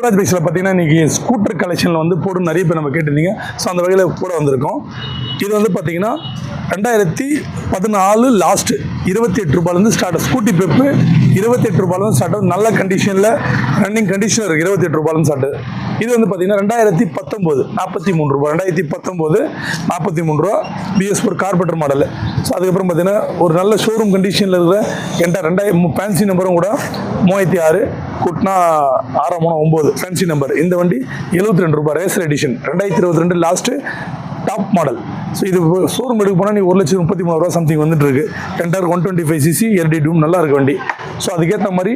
சிவராஜ் பைக்ஸில் பார்த்தீங்கன்னா இன்றைக்கி ஸ்கூட்டர் கலெக்ஷனில் வந்து போட்டு நிறைய பேர் நம்ம கேட்டிருந்தீங்க. ஸோ அந்த வகையில் கூட வந்திருக்கோம். இது வந்து பார்த்தீங்கன்னா 2014 லாஸ்ட்டு 28 ரூபாயிலேருந்து ஸ்டார்ட். ஸ்கூட்டி பெப்பு 28 ரூபாயிலேருந்து ஸ்டார்ட் ஆகுது. நல்ல கண்டிஷனில் ரன்னிங் கண்டிஷனில் இருக்குது. 28 ரூபாயிலேருந்து ஸ்டார்ட். இது வந்து பார்த்தீங்கன்னா 2019 43 ரூபா. 2019 43 ரூபா BS4 கார்பெட்டர் மாடல். ஸோ அதுக்கப்புறம் பார்த்தீங்கன்னா ஒரு நல்ல ஷோரூம் கண்டிஷனில் இருக்கிற என்கிட்ட ஃபேன்சி நம்பரும் கூட 3006 கூட்டினா 639 ஃபேன்சி நம்பர். இந்த வண்டி 72 ரூபாய் racer edition 2022 last top model. So இது ஷோரூம் எடுக்க போனால் நீ 1,33,000 ரூபா சம்திங் வந்துட்டு இருக்கு. டென்டர் 125cc LD டூம் நல்லா இருக்கு வண்டி. ஸோ அதுக்கேற்ற மாதிரி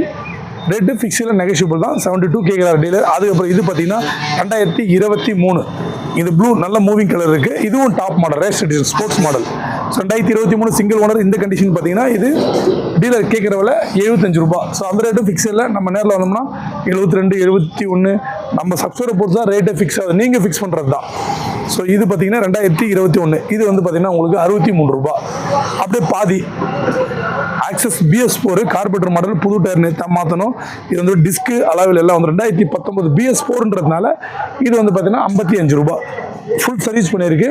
ரேட்டு ஃபிக்ஸில் நெகோஷியபிள் தான். 72 கேட்குறாரு டீலர். அதுக்கப்புறம் இது பார்த்தீங்கன்னா 2023 இது ப்ளூ நல்ல மூவிங் கலர் இருக்குது. இதுவும் top model race edition sports model. So 2023 single owner. இந்த கண்டிஷன் பார்த்தீங்கன்னா இது டீலர் கேட்குற விலை 75 ரூபா. ஸோ அந்த ரேட்டும் ஃபிக்ஸ் இல்லை. நம்ம நேரில் வந்தோம்னா 72 71 நம்ம சப்ஸ்கிரைபரை பொறுத்து தான் ரேட்டே ஃபிக்ஸ் ஆகுது. நீங்கள் ஃபிக்ஸ் பண்ணுறது தான். ஸோ இது பார்த்தீங்கன்னா 2021 இது வந்து பார்த்தீங்கன்னா உங்களுக்கு 63 ரூபா. அப்படியே பாதி ஆக்சஸ் BS4 கார்பெட்டர் மாடல் புது டயர் நேற்று மாற்றணும். இது வந்து டிஸ்க்கு அளவில் எல்லாம் வந்து 2019 BS4ன்றதுனால இது வந்து பார்த்தீங்கன்னா 55 ரூபா. ஃபுல் சர்வீஸ் பண்ணியிருக்கு.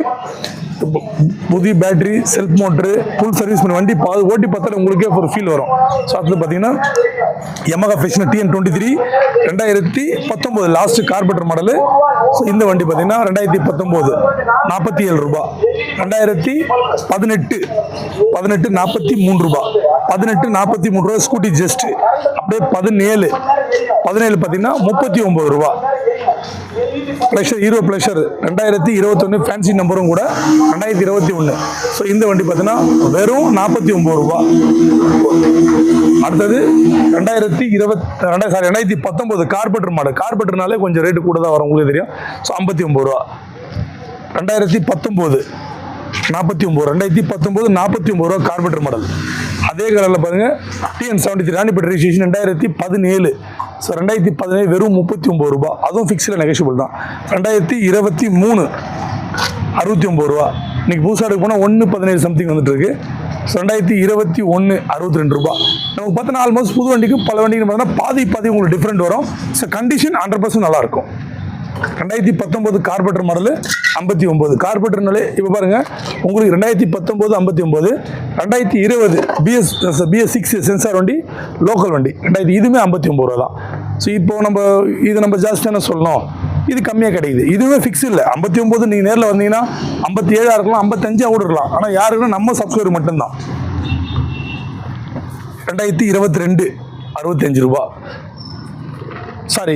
புதிய battery self motor full service பண்ணி வண்டி ஓட்டி பார்த்தாலும் உங்களுக்கே ஒரு ஃபீல் வரும். ஸோ அதில் பார்த்தீங்கன்னா Yamaha Fashioner TN23 2019 last கார்பெட்டர் model. So இந்த வண்டி பார்த்தீங்கன்னா 2019 47 ரூபா. 2018 43 ரூபா. 43 ரூபா ஸ்கூட்டி ஜஸ்ட்டு. அப்படியே 17 பார்த்தீங்கன்னா 39 ரூபா. ப்ளஷர் ஹீரோ ப்ளஷர் 2021 ஃபேன்சி நம்பரும் கூட 2021. ஸோ இந்த வண்டி பார்த்தீங்கன்னா வெறும் 49 ரூபா. அடுத்தது 2019 கார்பெட்டர் மாடல். கார்பெட்டர்னாலே கொஞ்சம் ரேட்டு கூட தான் வரும், உங்களுக்கு தெரியும். ஸோ 59 ரூபா. 2019 49 ரூபா கார்பெட்டர் மாடல். அதே கலரில் பாருங்கள் TN73 ராணிப்பேட்டை ரெஜிஸ்ட்ரேஷன் 2017. ஸோ 2017 வெறும் 39 ரூபா. அதுவும் ஃபிக்ஸில் நெகோஷியபிள் தான். 2023 69 ரூபா. இன்னைக்கு புதுசாக எடுக்க போனால் 117 சம்திங் வந்துட்டு இருக்கு. ஸோ 2021 62 ரூபா. நமக்கு பார்த்தோன்னா ஆல்மோஸ்ட் புது வண்டிக்கு பல வண்டிக்கு பார்த்தோன்னா பாதி உங்களுக்கு டிஃப்ரெண்ட் வரும். ஸோ கண்டிஷன் 100% நல்லாயிருக்கும். 2019 கார்பெட்டர் மாடலு 59 கார்பெட்டர்னாலே இப்போ பாருங்கள் உங்களுக்கு 2019 59 2020 BS6 சென்சார் வண்டி லோக்கல் வண்டி 2000 இதுவுமே 59 ரூபா தான். ஸோ இப்போ நம்ம ஜாஸ்தியான சொல்லணும், இது கம்மியாக கிடைக்குது. இதுவே ஃபிக்ஸ் இல்லை. 59 நீங்கள் நேரில் வந்தீங்கன்னா 57 இருக்கலாம், 55 கூட இருக்கலாம். ஆனால் யாருக்குன்னா நம்ம சப்ஸ்கிரைபர் மட்டும்தான். 2022 65 ரூபா. சாரி